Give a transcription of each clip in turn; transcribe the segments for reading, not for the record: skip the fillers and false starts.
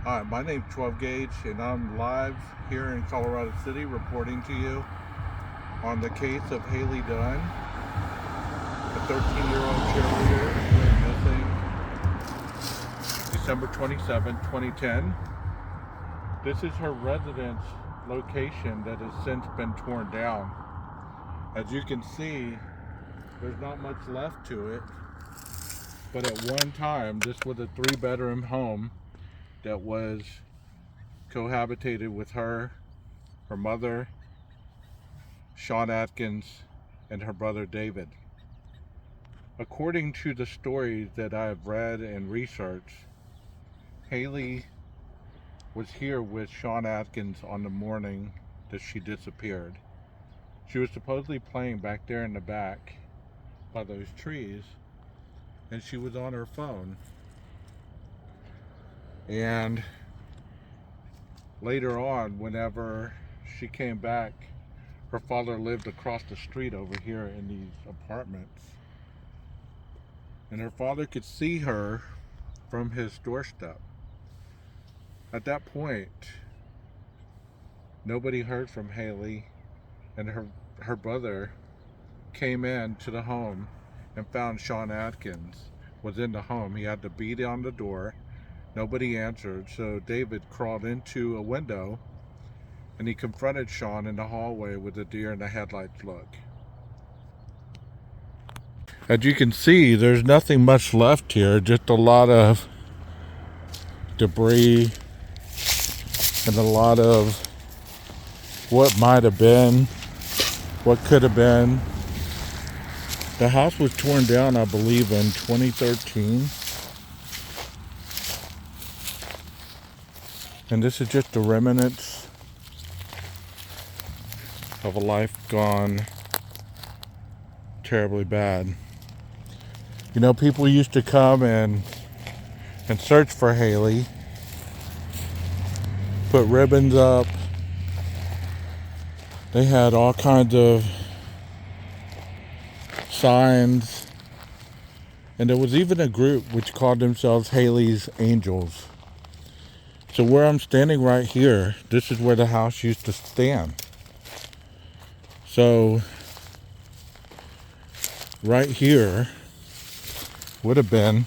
Hi, my name's 12 Gauge, and I'm live here in Colorado City reporting to you on the case of Hailey Dunn, a 13-year-old cheerleader who went missing December 27, 2010. This is her residence location that has since been torn down. As you can see, there's not much left to it, but at one time, this was a 3-bedroom home that was cohabitated with her mother, Sean Atkins, and her brother David. According to the stories that I've read and researched, Hailey was here with Sean Atkins on the morning that she disappeared. She was supposedly playing back there in the back by those trees, and she was on her phone. And later on, whenever she came back, her father lived across the street over here in these apartments. And her father could see her from his doorstep. At that point, nobody heard from Hailey, and her brother came in to the home and found Sean Atkins was in the home. He had to beat on the door. Nobody answered, so David crawled into a window and he confronted Sean in the hallway with a deer in the headlights look. As you can see, there's nothing much left here, just a lot of debris and a lot of what might have been, what could have been. The house was torn down, I believe, in 2013. And this is just the remnants of a life gone terribly bad. You know, people used to come and search for Hailey, put ribbons up. They had all kinds of signs, and there was even a group which called themselves Hailey's Angels. So where I'm standing right here, this is where the house used to stand. So right here would have been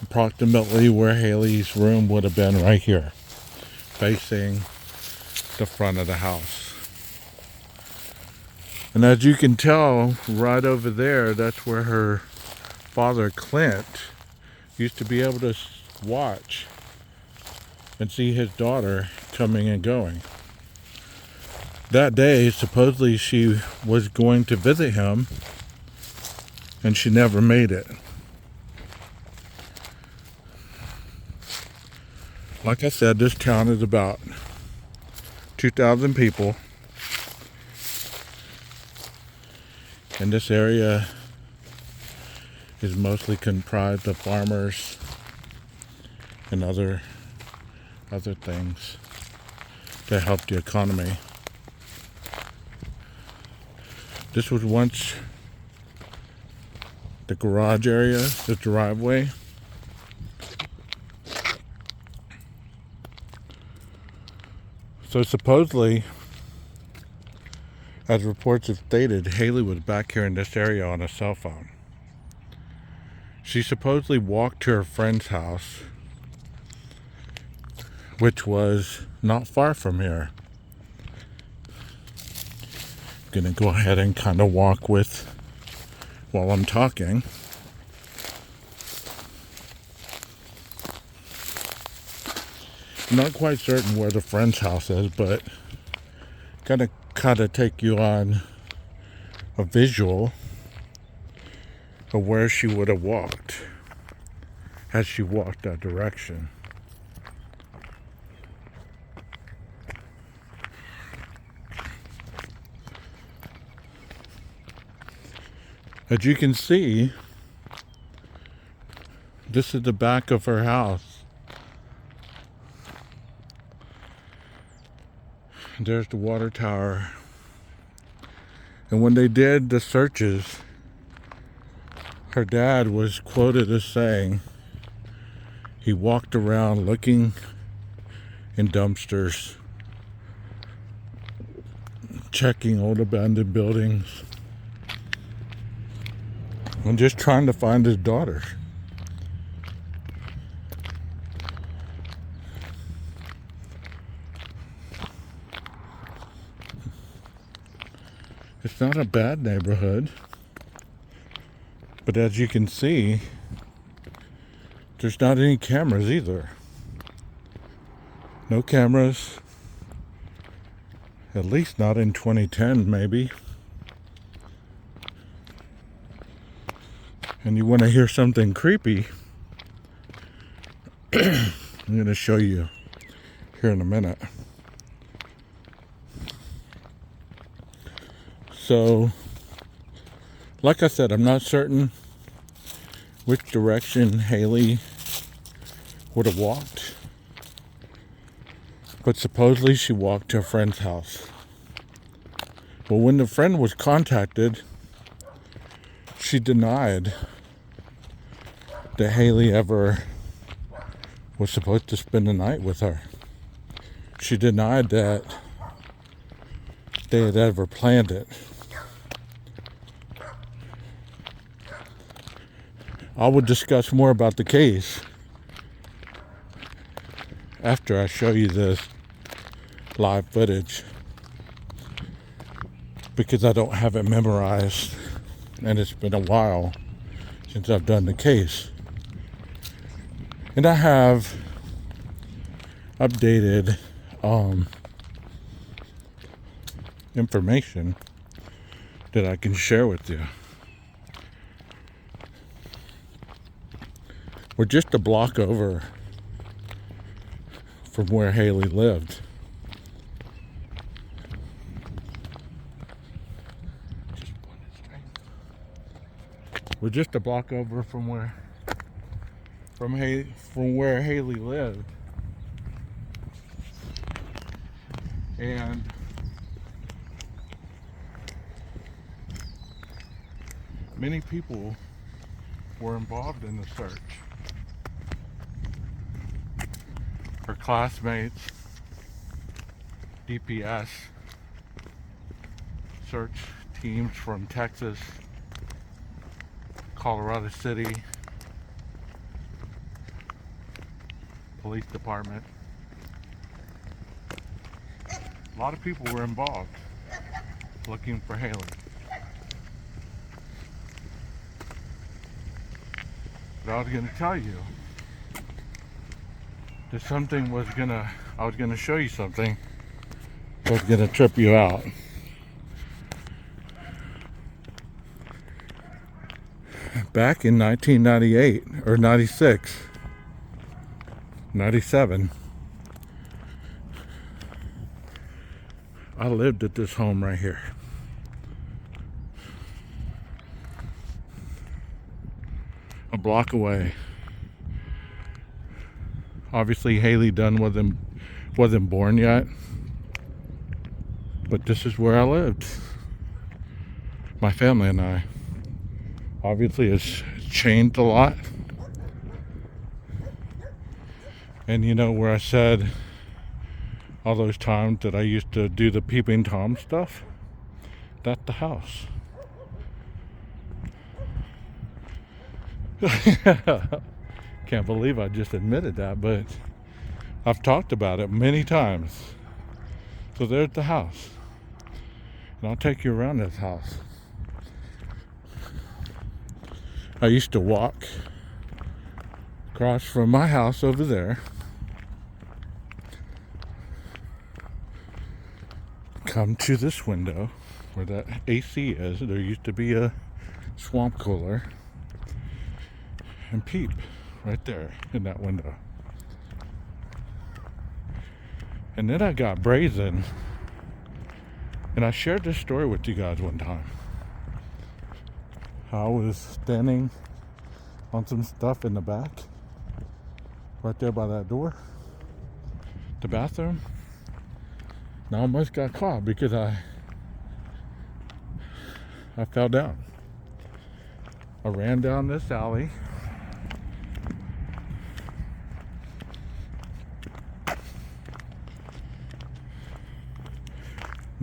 approximately where Hailey's room would have been, right here, facing the front of the house. And as you can tell, right over there, that's where her father, Clint, used to be able to watch and see his daughter coming and going. That day, supposedly she was going to visit him, and she never made it. Like I said, this town is about 2,000 people. And this area is mostly comprised of farmers and other things that help the economy. This was once the garage area, the driveway. So supposedly, as reports have stated, Hailey was back here in this area on a cell phone. She supposedly walked to her friend's house, which was not far from here. I'm gonna go ahead and kind of walk with while I'm talking. I'm not quite certain where the friend's house is, but gonna kind of take you on a visual of where she would have walked had she walked that direction. As you can see, this is the back of her house. There's the water tower. And when they did the searches, her dad was quoted as saying He walked around looking in dumpsters, checking old abandoned buildings, and just trying to find his daughter. It's not a bad neighborhood, but as you can see, there's not any cameras either. No cameras, at least not in 2010 maybe. And you want to hear something creepy, I'm going to show you here in a minute. So, like I said, I'm not certain which direction Hailey would have walked, but supposedly she walked to a friend's house. Well, when the friend was contacted, she denied that Hailey ever was supposed to spend the night with her. She denied that they had ever planned it. I will discuss more about the case after I show you this live footage, because I don't have it memorized and it's been a while since I've done the case. And I have updated information that I can share with you. We're just a block over from where Hailey lived. We're just a block over from where Hailey lived. And many people were involved in the search. Her classmates, DPS, search teams from Texas, Colorado City, police department. A lot of people were involved looking for Hailey. But I was going to tell you that I was going to show you something that was going to trip you out. Back in 1998 or 96, 97, I lived at this home right here. A block away. Obviously, Hailey Dunn wasn't born yet, but this is where I lived. My family and I. Obviously, it's changed a lot. And you know where I said all those times that I used to do the peeping Tom stuff? That's the house. Can't believe I just admitted that, but I've talked about it many times. So there's the house. And I'll take you around this house. I used to walk across from my house over there, come to this window where that AC is. There used to be a swamp cooler, and peep right there in that window. And then I got brazen, and I shared this story with you guys one time. I was standing on some stuff in the back, right there by that door, the bathroom, and I almost got caught because I fell down. I ran down this alley,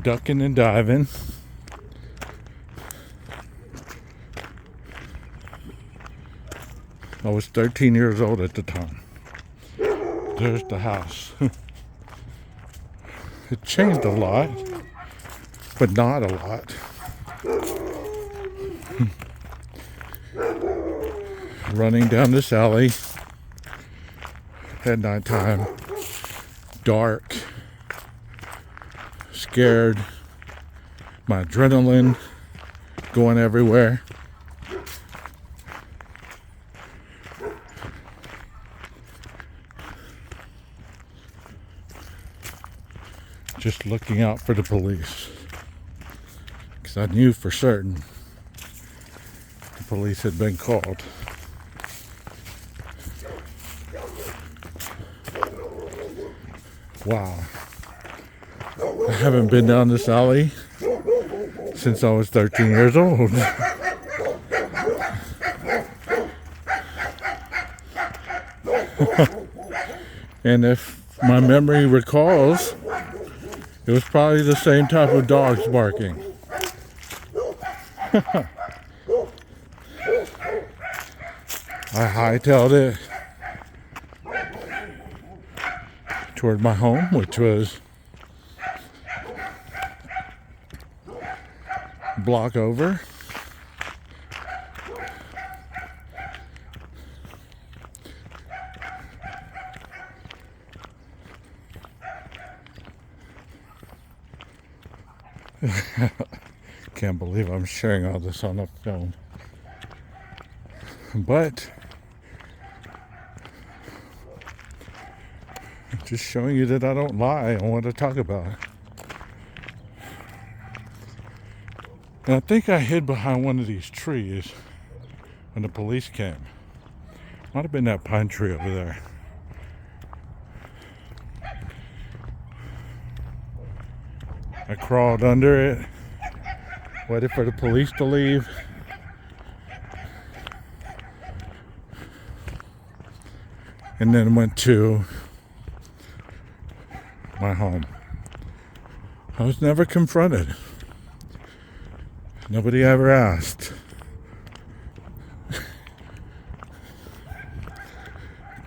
ducking and diving. I was 13 years old at the time. There's the house. It changed a lot, but not a lot. Running down this alley at nighttime, dark, scared, my adrenaline going everywhere. Just looking out for the police, because I knew for certain the police had been called. Wow. I haven't been down this alley since I was 13 years old. And if my memory recalls, it was probably the same type of dogs barking. I hightailed it toward my home, which was a block over. Can't believe I'm sharing all this on the film. But just showing you that I don't lie on what I talk about. And I think I hid behind one of these trees when the police came. Might have been that pine tree over there. I crawled under it, waited for the police to leave. And then went to my home. I was never confronted. Nobody ever asked.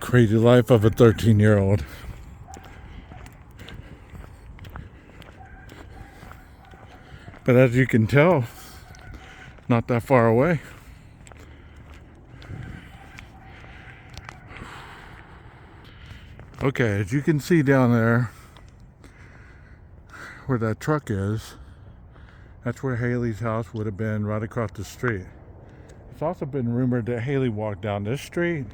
Crazy life of a 13-year-old. But as you can tell, not that far away. Okay, as you can see down there, where that truck is, that's where Hailey's house would have been, right across the street. It's also been rumored that Hailey walked down this street,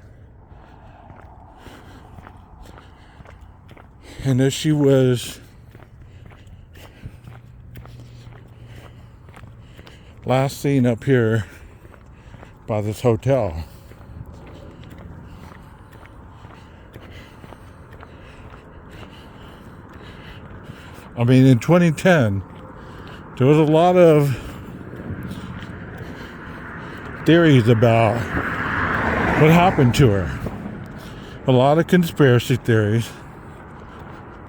and that she was last seen up here by this hotel. I mean, in 2010, there was a lot of theories about what happened to her. A lot of conspiracy theories.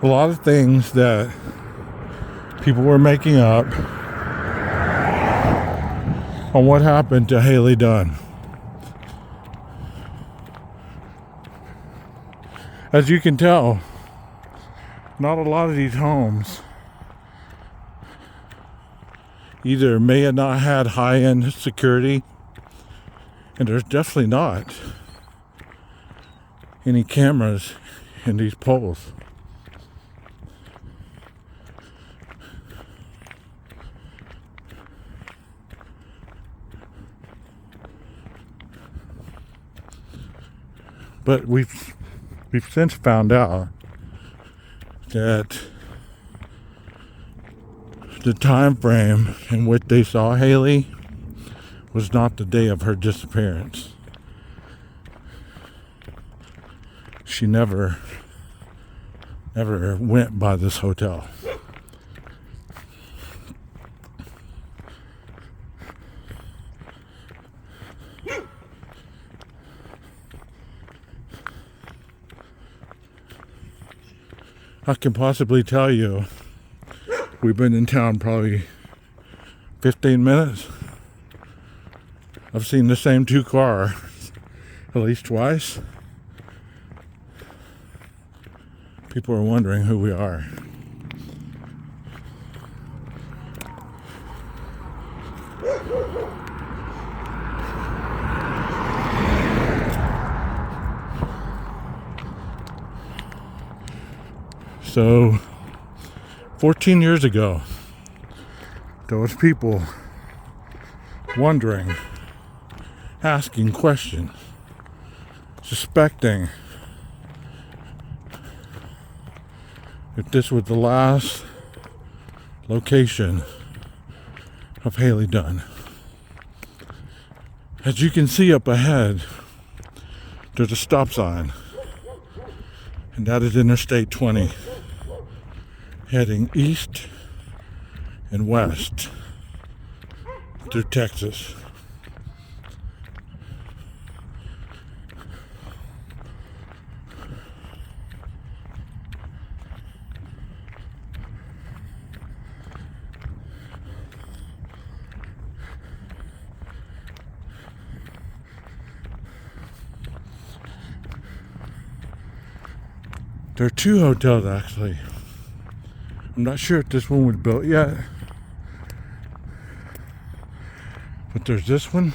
A lot of things that people were making up on what happened to Hailey Dunn. As you can tell, not a lot of these homes either may have not had high-end security, and there's definitely not any cameras in these poles. But we've since found out that the time frame in which they saw Hailey was not the day of her disappearance. She never went by this hotel. I can possibly tell you We've been in town probably 15 minutes. I've seen the same two cars at least twice. People are wondering who we are. So 14 years ago, there was people wondering, asking questions, suspecting if this was the last location of Hailey Dunn. As you can see up ahead, there's a stop sign, and that is Interstate 20, heading east and west through Texas. There are two hotels actually. I'm not sure if this one was built yet, but there's this one,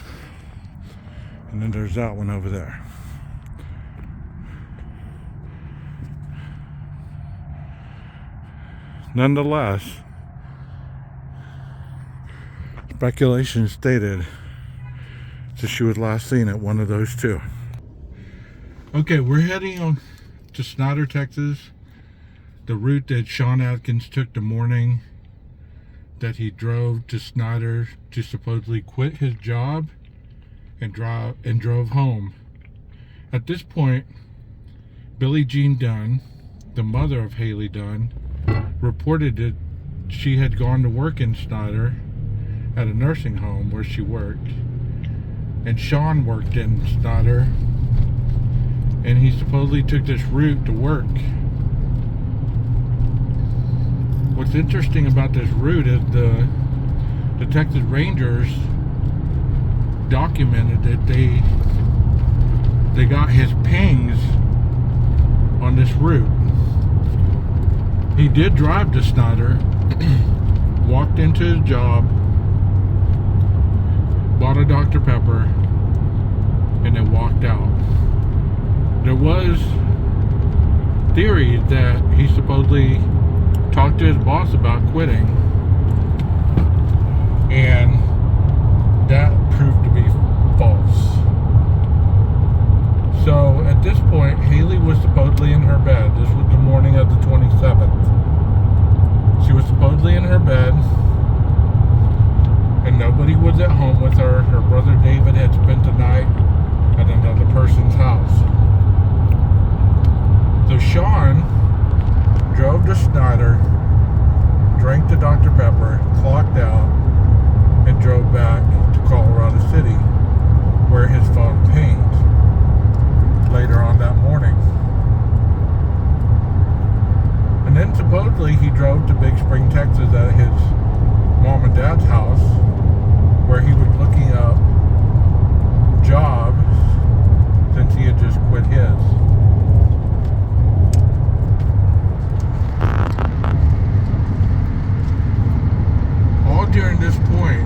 and then there's that one over there. Nonetheless, speculation stated that she was last seen at one of those two. Okay, we're heading on to Snyder, Texas, the route that Sean Atkins took the morning that he drove to Snyder to supposedly quit his job and drove home. At this point, Billie Jean Dunn, the mother of Hailey Dunn, reported that she had gone to work in Snyder at a nursing home where she worked, and Sean worked in Snyder, and he supposedly took this route to work. What's interesting about this route is the Texas Rangers documented that they got his pings on this route. He did drive to Snyder, walked into his job, bought a Dr. Pepper, and then walked out. There was theory that he supposedly talked to his boss about quitting, and that proved to be false. So at this point, Hailey was supposedly in her bed. This was the morning of the 27th. She was supposedly in her bed, and nobody was at home with her. Her brother David had spent the night at another person's house. So Sean drove to Snyder, drank the Dr. Pepper, clocked out, and drove back to Colorado City, where his phone pinged later on that morning. And then supposedly he drove to Big Spring, Texas at his mom and dad's house, where he was looking up jobs since he had just quit his. All during this point,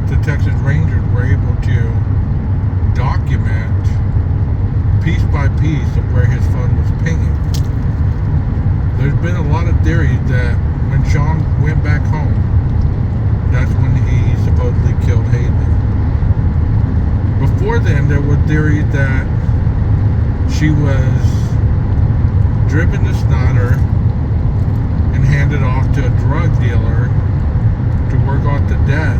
the Texas Rangers were able to document piece by piece of where his phone was pinging. There's been a lot of theories that when Sean went back home, that's when he supposedly killed Hailey. Before then, there were theories that she was driven to Snyder and handed off to a drug dealer to work off the debt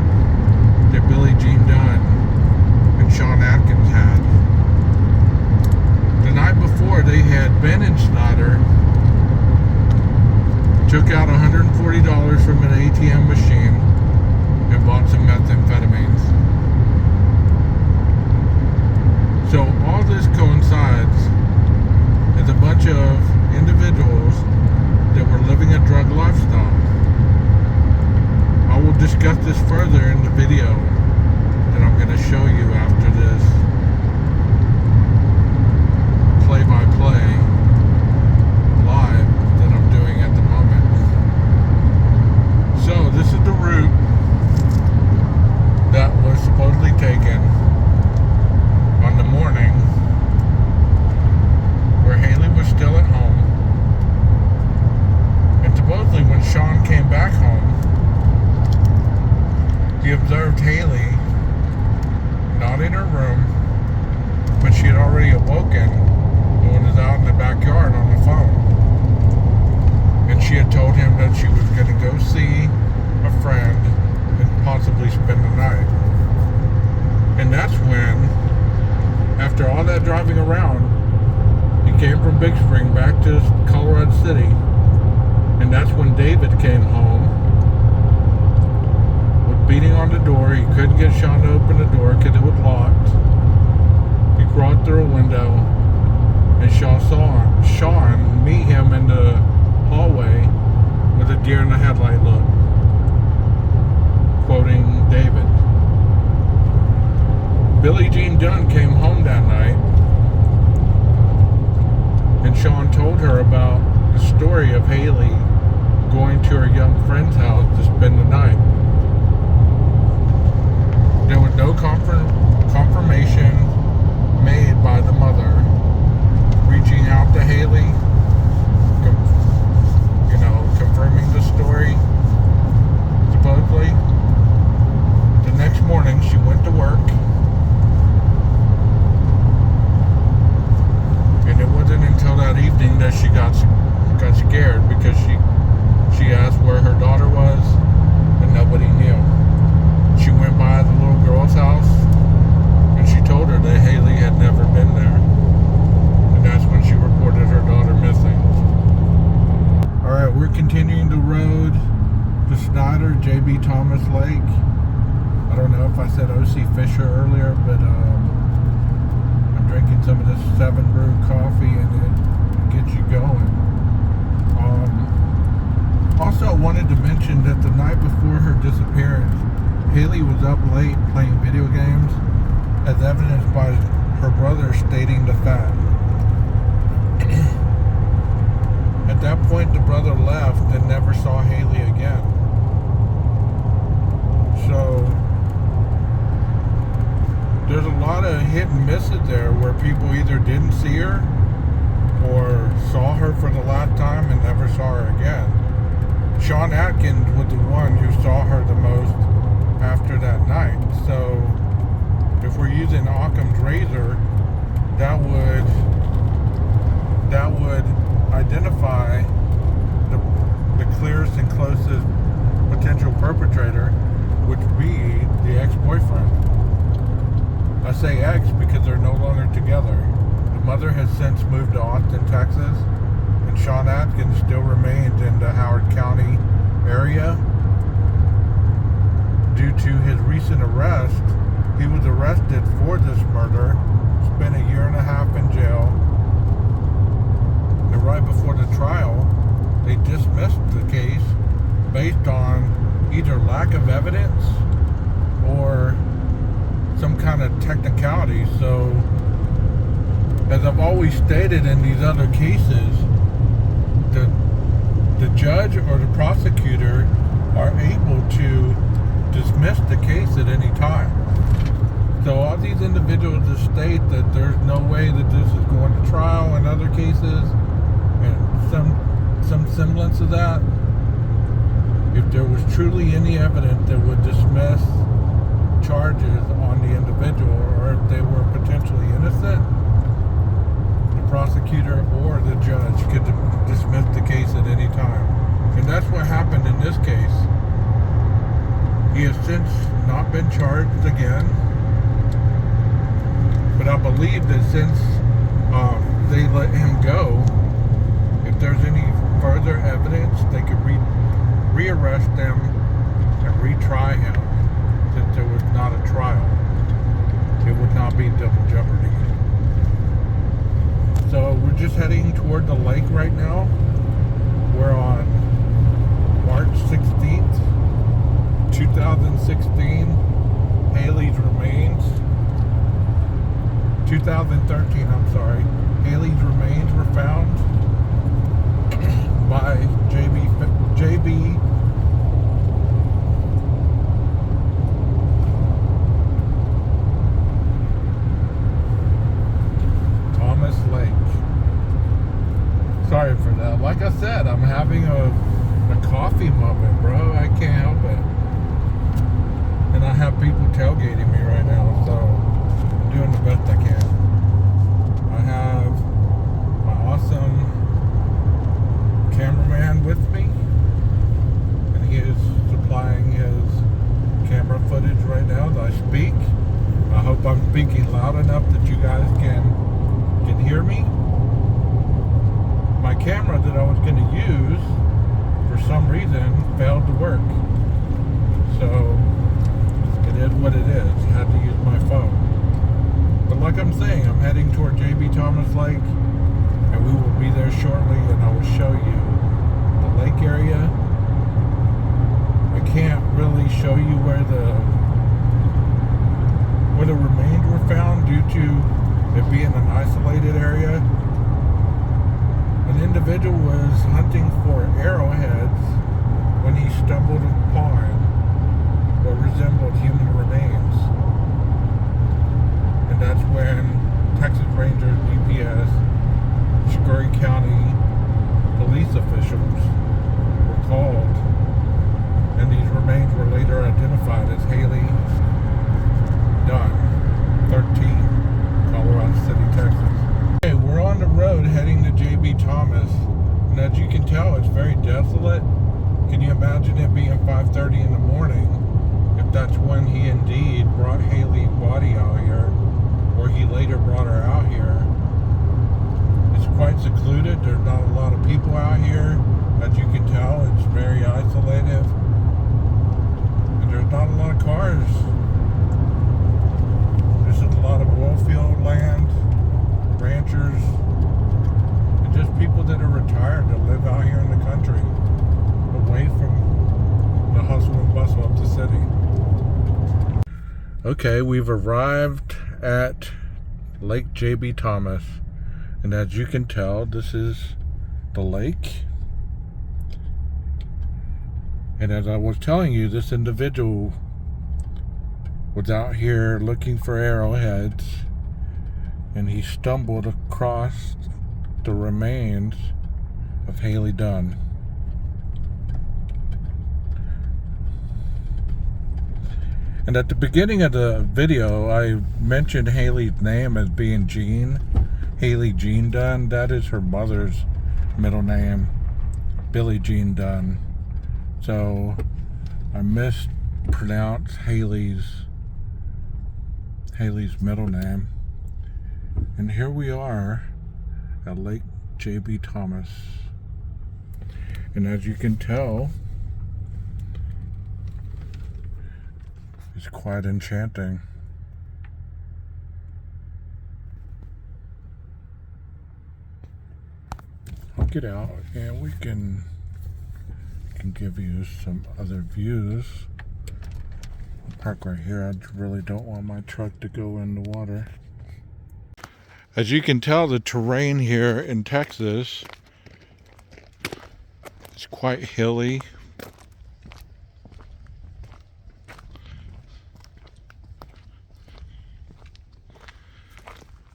that Billie Jean Dunn and Sean Atkins had. The night before, they had been in Snyder, took out $140 from an ATM machine, and bought some methamphetamines. So all this coincides as a bunch of individuals that were living a drug lifestyle. I will discuss this further in the video that I'm going to show you after this play-by-play live that I'm doing at the moment. So this is the route that was supposedly taken on the morning where Hailey was still at home. And supposedly when Sean came back home, he observed Hailey not in her room, but she had already awoken and was out in the backyard on the phone. And she had told him that she was going to go see a friend and possibly spend the night. And that's when, after all that driving around, he came from Big Spring back to Colorado City. And that's when David came home, was beating on the door. He couldn't get Sean to open the door because it was locked. He crawled through a window, and Sean saw Sean meet him in the hallway with a deer in the headlight look, quoting David. Billie Jean Dunn came home that night, and Sean told her about the story of Hailey going to her young friend's house to spend the night. There was no confirmation made by the mother reaching out to Hailey, confirming the story, supposedly. The next morning, she went to work, and it wasn't until that evening that she got scared because she asked where her daughter was, and nobody knew. She went by the little girl's house, and she told her that Hailey had never been there. And that's when she reported her daughter missing. Alright, we're continuing the road to Snyder, J.B. Thomas Lake. I don't know if I said O.C. Fisher earlier, but I'm drinking some of this 7 Brew coffee, and it gets you going. Also, I wanted to mention that the night before her disappearance, Hailey was up late playing video games, as evidenced by her brother stating the fact. At that point, the brother left and never saw Hailey again. So, there's a lot of hit and misses there where people either didn't see her or saw her for the last time and never saw her again. Sean Atkins was the one who saw her the most after that night. So if we're using Occam's razor, that would identify the clearest and closest potential perpetrator, which would be the ex-boyfriend. I say ex because they're no longer together. The mother has since moved to Austin, Texas, and Sean Atkins still remains in the Howard County area. Due to his recent arrest, he was arrested for this murder, spent 1.5 years in jail, and right before the trial, they dismissed the case based on either lack of evidence or some kind of technicality. So, as I've always stated in these other cases, the judge or the prosecutor are able to dismiss the case at any time. So all these individuals that state that there's no way that this is going to trial in other cases, and some semblance of that, if there was truly any evidence that would dismiss charges on the individual, or if they were potentially innocent, the prosecutor or the judge could dismiss the case at any time. And that's what happened in this case. He has since not been charged again, but I believe that since they let him go, if there's any further evidence, they could rearrest him and retry him. Since there was not a trial, it would not be double jeopardy. So we're just heading toward the lake right now. We're on March 16th, 2016 Hailey's remains. 2013, I'm sorry. Hailey's remains were found by JB Thomas Lake. Sorry for that. Like I said, I'm having a coffee moment, bro. I can't help it. And I have people tailgating me right now, so I'm doing the best I can. I have my awesome cameraman with me, and he is supplying his camera footage right now as I speak. I hope I'm speaking loud enough that you guys can hear me. My camera that I was going to use, for some reason, failed to work. So it is what it is. I had to use my phone. But like I'm saying, I'm heading toward JB Thomas Lake, and we will be there shortly, and I will show you the lake area. I can't really show you where the remains were found due to it being an isolated area. An individual was hunting for arrowheads when he stumbled upon what resembled human remains. And that's when Texas Rangers, DPS, Scurry County police officials were called, and these remains were later identified as Hailey Dunn, 13, Colorado City, Texas. Okay, we're on the road heading to JB Thomas, and as you can tell, it's very desolate. Can you imagine it being 5:30 in the morning, if that's when he indeed brought Hailey's body out here, or he later brought her out here? It's quite secluded. There's not a lot of people out here. As you can tell, it's very isolated, and there's not a lot of cars. This is a lot of oil field land, ranchers, and just people that are retired that live out here in the country, away from the hustle and bustle of the city. Okay, we've arrived at Lake JB Thomas, and as you can tell, this is the lake. And as I was telling you, this individual was out here looking for arrowheads, and he stumbled across the remains of Hailey Dunn. And at the beginning of the video, I mentioned Hailey's name as being Jean. Hailey Jean Dunn. That is her mother's middle name, Billie Jean Dunn. So I mispronounced Hailey's middle name. And here we are at Lake JB Thomas. And as you can tell, it's quite enchanting. I'll get out and we can give you some other views. I'll park right here. I really don't want my truck to go in the water. As you can tell, the terrain here in Texas is quite hilly.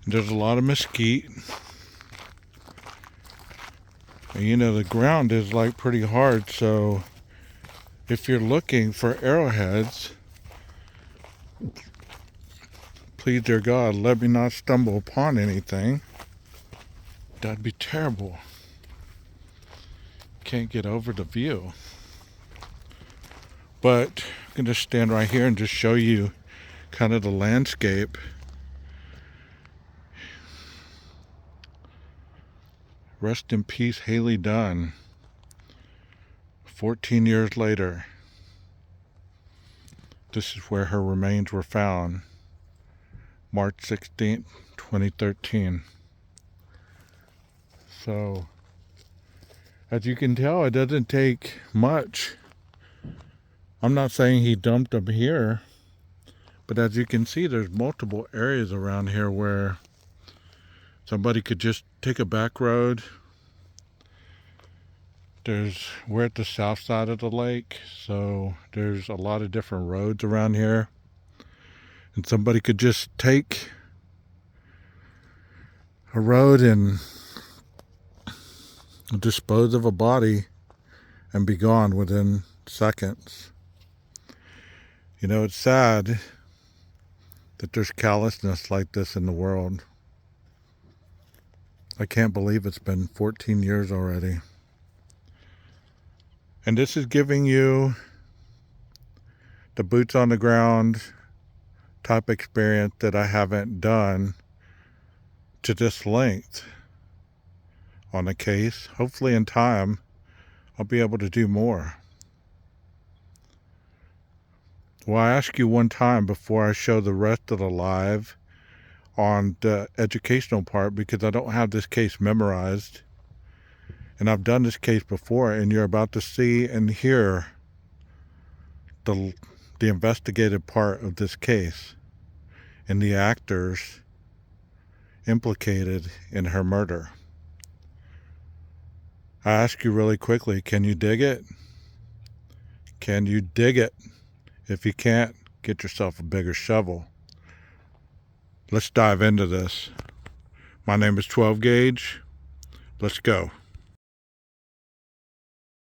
There's a lot of mesquite. And you know, the ground is like pretty hard, so if you're looking for arrowheads, please, dear God, let me not stumble upon anything. That'd be terrible. Can't get over the view. But I'm going to stand right here and just show you kind of the landscape. Rest in peace, Hailey Dunn. 14 years later, this is where her remains were found. March 16th, 2013. So, as you can tell, it doesn't take much I'm not saying he dumped them here, but as you can see, there's multiple areas around here where somebody could just take a back road. We're at the south side of the lake, so there's a lot of different roads around here. And somebody could just take a road and dispose of a body and be gone within seconds. You know, it's sad that there's callousness like this in the world. I can't believe it's been 14 years already. And this is giving you the boots on the ground type experience that I haven't done to this length on a case. Hopefully in time, I'll be able to do more. Well, I ask you one time before I show the rest of the live on the educational part, because I don't have this case memorized. And I've done this case before, and you're about to see and hear the investigative part of this case and the actors implicated in her murder. I ask you really quickly, can you dig it? Can you dig it? If you can't, get yourself a bigger shovel. Let's dive into this. My name is 12 Gauge. Let's go.